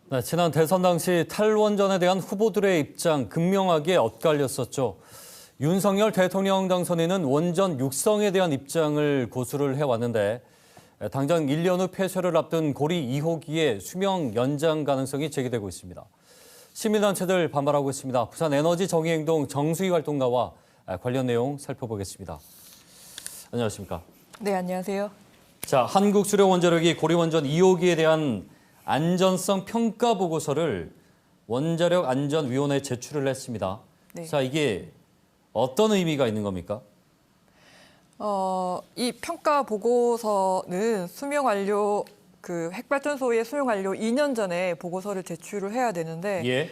네, 지난 대선 당시 탈원전에 대한 후보들의 입장 극명하게 엇갈렸었죠. 윤석열 대통령 당선인은 원전 육성에 대한 입장을 고수를 해왔는데 당장 1년 후 폐쇄를 앞둔 고리 2호기의 수명 연장 가능성이 제기되고 있습니다. 시민단체들 반발하고 있습니다. 부산에너지정의행동 정수희 활동가와 관련 내용 살펴보겠습니다. 안녕하십니까? 네, 안녕하세요. 자, 한국수력원자력이 고리원전 2호기에 대한 안전성 평가 보고서를 원자력 안전위원회에 제출을 했습니다. 네. 자, 이게 어떤 의미가 있는 겁니까? 이 평가 보고서는 수명 완료 핵발전소의 수명 완료 2년 전에 보고서를 제출을 해야 되는데 예.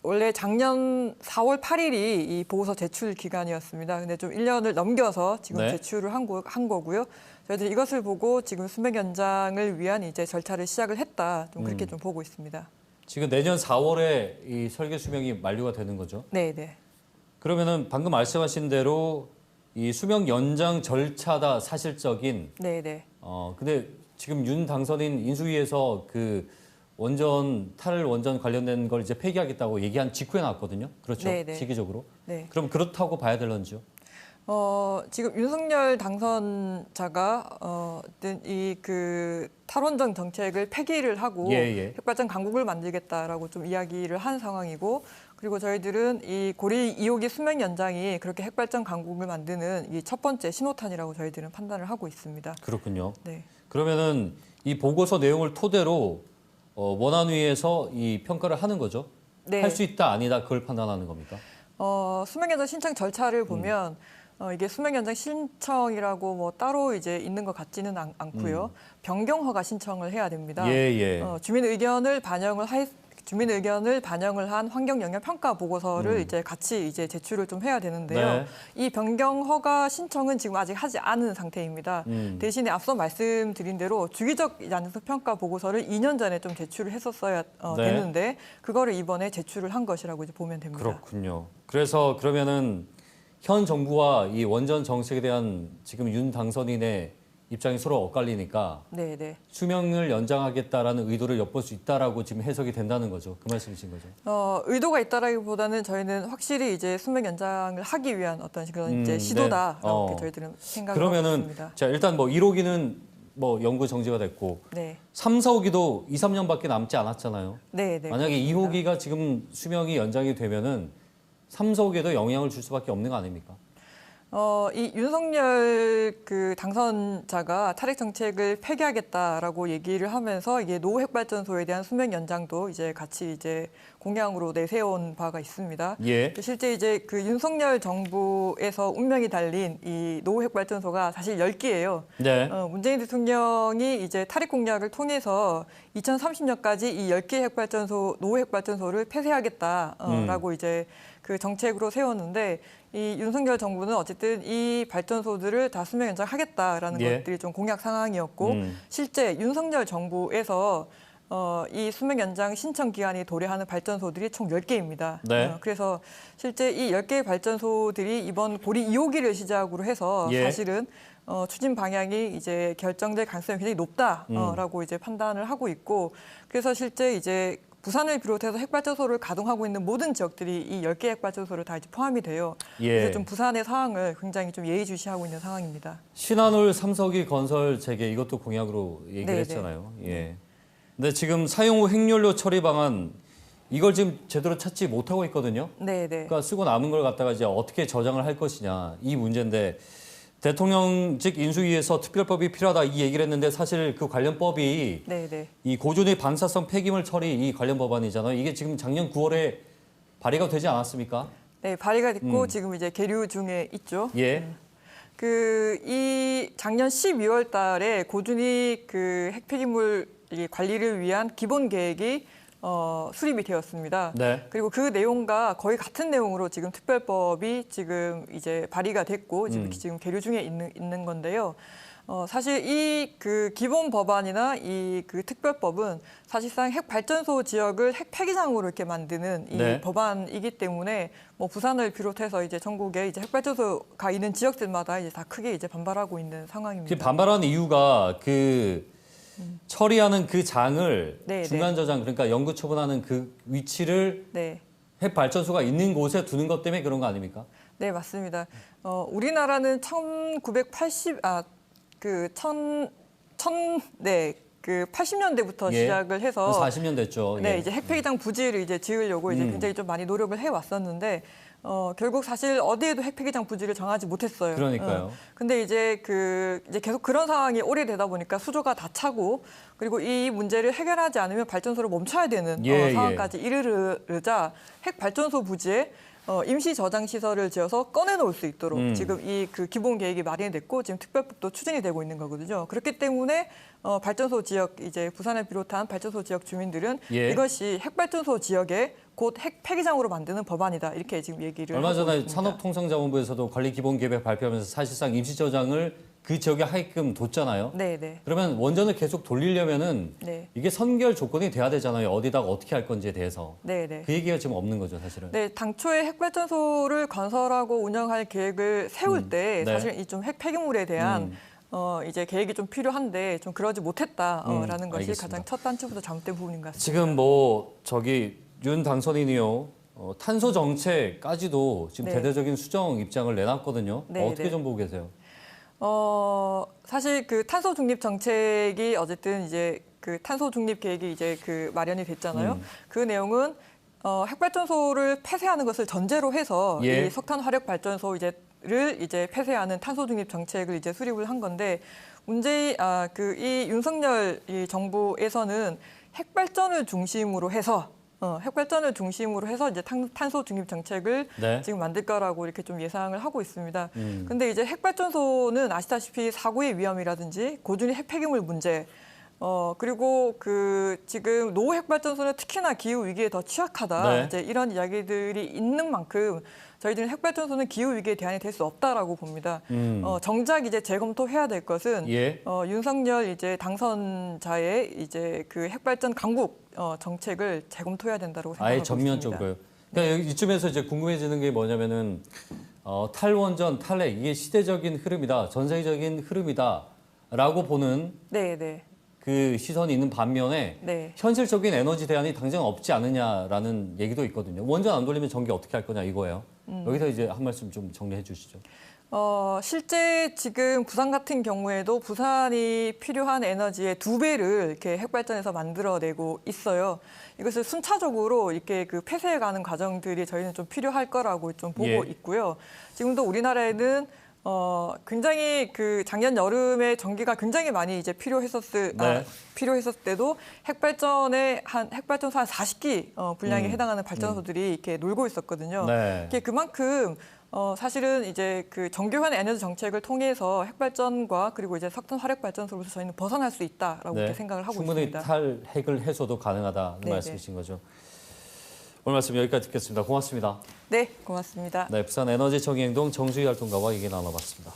원래 작년 4월 8일이 이 보고서 제출 기간이었습니다. 근데 좀 1년을 넘겨서 지금 네. 제출을 한 거고요. 저희들이 이것을 보고 지금 수명 연장을 위한 이제 절차를 시작을 했다. 좀 그렇게 좀 보고 있습니다. 지금 내년 4월에 이 설계 수명이 만료가 되는 거죠? 네, 네. 그러면은 방금 말씀하신 대로 이 수명 연장 절차다 사실적인. 네, 네. 근데 지금 윤 당선인 인수위에서 그 탈원전 관련된 걸 이제 폐기하겠다고 얘기한 직후에 나왔거든요. 그렇죠? 네, 네. 시기적으로. 네. 그럼 그렇다고 봐야 될런지요? 지금 윤석열 당선자가 이 탈원전 정책을 폐기를 하고 예. 핵발전 강국을 만들겠다라고 좀 이야기를 한 상황이고, 그리고 저희들은 이 고리 2호기 수명 연장이 그렇게 핵발전 강국을 만드는 이 첫 번째 신호탄이라고 저희들은 판단을 하고 있습니다. 그렇군요. 네. 그러면은 이 보고서 내용을 토대로 원안위에서 이 평가를 하는 거죠? 네. 할 수 있다 아니다 그걸 판단하는 겁니까? 수명 연장 신청 절차를 보면 이게 수명 연장 신청이라고 뭐 따로 이제 있는 것 같지는 않고요. 변경 허가 신청을 해야 됩니다. 예. 주민 의견을 반영을 한 환경 영향 평가 보고서를 이제 같이 이제 제출을 좀 해야 되는데요. 네. 이 변경 허가 신청은 지금 아직 하지 않은 상태입니다. 대신에 앞서 말씀드린 대로 주기적 안전성 평가 보고서를 2년 전에 좀 제출을 했었어야 네. 됐는데 그거를 이번에 제출을 한 것이라고 이제 보면 됩니다. 그렇군요. 그래서 그러면은 현 정부와 이 원전 정책에 대한 지금 윤 당선인의 입장이 서로 엇갈리니까 네. 수명을 연장하겠다라는 의도를 엿볼 수 있다라고 지금 해석이 된다는 거죠. 그 말씀이신 거죠. 의도가 있다라기보다는 저희는 확실히 이제 수명 연장을 하기 위한 어떤 그런 이제 시도다라고 네. 저희들은 생각을 하고 그러면은 있습니다. 자, 일단 뭐 1호기는 뭐 연구 정지가 됐고 네. 3, 4호기도 2, 3년밖에 남지 않았잖아요. 네. 만약에 그렇습니다. 2호기가 지금 수명이 연장이 되면은 3, 4호기에도 영향을 줄 수밖에 없는 거 아닙니까? 이 윤석열 당선자가 탈핵 정책을 폐기하겠다라고 얘기를 하면서 이게 노후 핵발전소에 대한 수명 연장도 이제 같이 이제 공약으로 내세운 바가 있습니다. 예. 실제 이제 윤석열 정부에서 운명이 달린 이 노후 핵발전소가 사실 10개예요. 네. 문재인 대통령이 이제 탈핵 공약을 통해서 2030년까지 이 10개 노후 핵발전소를 폐쇄하겠다라고 이제 그 정책으로 세웠는데 이 윤석열 정부는 어쨌든 이 발전소들을 다 수명 연장하겠다라는 예. 것들이 좀 공약 상황이었고 실제 윤석열 정부에서 이 수명 연장 신청 기한이 도래하는 발전소들이 총 10개입니다. 네. 그래서 실제 이 10개의 발전소들이 이번 고리 2호기를 시작으로 해서 예. 사실은 추진 방향이 이제 결정될 가능성이 굉장히 높다라고 이제 판단을 하고 있고, 그래서 실제 이제 부산을 비롯해서 핵발전소를 가동하고 있는 모든 지역들이 이 10개 핵발전소를 다 이제 포함이 돼요. 예. 그래서 좀 부산의 상황을 굉장히 좀 예의주시하고 있는 상황입니다. 신한울 3석기 건설 재개 이것도 공약으로 얘기를 네. 했잖아요. 예. 근데 지금 사용 후 핵연료 처리 방안 이걸 지금 제대로 찾지 못하고 있거든요. 네. 그러니까 쓰고 남은 걸 갖다가 이제 어떻게 저장을 할 것이냐 이 문제인데 대통령직 인수위에서 특별법이 필요하다 이 얘기를 했는데 사실 그 관련 법이 네. 이 고준위 반사성 폐기물 처리 이 관련 법안이잖아요. 이게 지금 작년 9월에 발의가 되지 않았습니까? 네, 발의가 됐고 지금 이제 계류 중에 있죠. 예. 이 작년 12월 달에 고준위 핵폐기물 관리를 위한 기본 계획이 수립이 되었습니다. 네. 그리고 그 내용과 거의 같은 내용으로 지금 특별법이 지금 이제 발의가 됐고 지금 계류 중에 있는 건데요. 사실 이 기본 법안이나 이 특별법은 사실상 핵 발전소 지역을 핵 폐기장으로 이렇게 만드는 이 네. 법안이기 때문에 뭐 부산을 비롯해서 이제 전국에 이제 핵 발전소가 있는 지역들마다 이제 다 크게 이제 반발하고 있는 상황입니다. 반발한 이유가 처리하는 그 장을 네, 중간 저장 그러니까 영구 처분하는 그 위치를 네. 핵 발전소가 있는 곳에 두는 것 때문에 그런 거 아닙니까? 네, 맞습니다. 우리나라는 80년대부터 예. 시작을 해서 40년 됐죠. 네, 예. 이제 핵폐기장 부지를 이제 지으려고 이제 굉장히 좀 많이 노력을 해 왔었는데 결국 사실 어디에도 핵폐기장 부지를 정하지 못했어요. 그러니까요. 근데 이제 이제 계속 그런 상황이 오래되다 보니까 수조가 다 차고 그리고 이 문제를 해결하지 않으면 발전소를 멈춰야 되는 예, 상황까지 이르르자 핵 발전소 부지에 임시 저장 시설을 지어서 꺼내놓을 수 있도록 지금 이 기본 계획이 마련됐고 지금 특별법도 추진이 되고 있는 거거든요. 그렇기 때문에 발전소 지역 이제 부산을 비롯한 발전소 지역 주민들은 예. 이것이 핵 발전소 지역에 곧 핵 폐기장으로 만드는 법안이다 이렇게 지금 얘기를 얼마 하고 전에 있습니다. 산업통상자원부에서도 관리 기본 계획 발표하면서 사실상 임시 저장을 그 지역에 하게끔 뒀잖아요. 네, 네. 그러면 원전을 계속 돌리려면은 네. 이게 선결 조건이 돼야 되잖아요. 어디다가 어떻게 할 건지에 대해서. 네, 네. 그 얘기가 지금 없는 거죠, 사실은. 네, 당초에 핵발전소를 건설하고 운영할 계획을 세울 때 네. 사실 이 좀 핵 폐기물에 대한 이제 계획이 좀 필요한데 좀 그러지 못했다라는 것이 알겠습니다. 가장 첫 단추부터 잘못된 부분인 것 같습니다. 지금 윤 당선인이요. 탄소 정책까지도 지금 네. 대대적인 수정 입장을 내놨거든요. 네, 어떻게 네. 좀 보고 계세요? 사실 탄소 중립 정책이 어쨌든 이제 탄소 중립 계획이 이제 마련이 됐잖아요. 그 내용은 핵발전소를 폐쇄하는 것을 전제로 해서 예. 이 석탄 화력 발전소 를 폐쇄하는 탄소 중립 정책을 이제 수립을 한 건데 이 윤석열 이 정부에서는 핵발전을 중심으로 해서 이제 탄소 중립 정책을 네. 지금 만들 거라고 이렇게 좀 예상을 하고 있습니다. 근데 이제 핵발전소는 아시다시피 사고의 위험이라든지 고준위 핵폐기물 문제, 그리고 지금 노후 핵발전소는 특히나 기후 위기에 더 취약하다. 네. 이제 이런 이야기들이 있는 만큼 저희들은 핵발전소는 기후 위기의 대안이 될 수 없다라고 봅니다. 정작 이제 재검토해야 될 것은 예. 윤석열 이제 당선자의 이제 핵발전 강국 정책을 재검토해야 된다고 생각하고 아예 있습니다. 전면적으로요. 그러니까 이쯤에서 이제 궁금해지는 게 뭐냐면은 탈원전, 탈핵 이게 시대적인 흐름이다, 전 세계적인 흐름이다라고 보는 네, 네. 그 시선이 있는 반면에 네. 현실적인 에너지 대안이 당장 없지 않느냐라는 얘기도 있거든요. 원전 안 돌리면 전기 어떻게 할 거냐 이거예요. 여기서 이제 한 말씀 좀 정리해 주시죠. 실제 지금 부산 같은 경우에도 부산이 필요한 에너지의 2배를 이렇게 핵발전에서 만들어내고 있어요. 이것을 순차적으로 이렇게 폐쇄해가는 과정들이 저희는 좀 필요할 거라고 좀 보고 예. 있고요. 지금도 우리나라에는 굉장히 작년 여름에 전기가 굉장히 많이 이제 필요했었을 때도 핵발전소 한 40기 분량에 해당하는 발전소들이 이렇게 놀고 있었거든요. 네. 이게 그만큼 사실은 이제 정교한 에너지 정책을 통해서 핵발전과 그리고 이제 석탄 화력 발전소로서 저희는 벗어날 수 있다라고 이렇게 생각을 하고 충분히 있습니다. 탈핵을 해소도 가능하다는 네, 말씀이신 거죠. 오늘 말씀 여기까지 듣겠습니다. 고맙습니다. 네, 고맙습니다. 네, 부산 에너지청의 행동 정수희 활동가와 얘기 나눠봤습니다.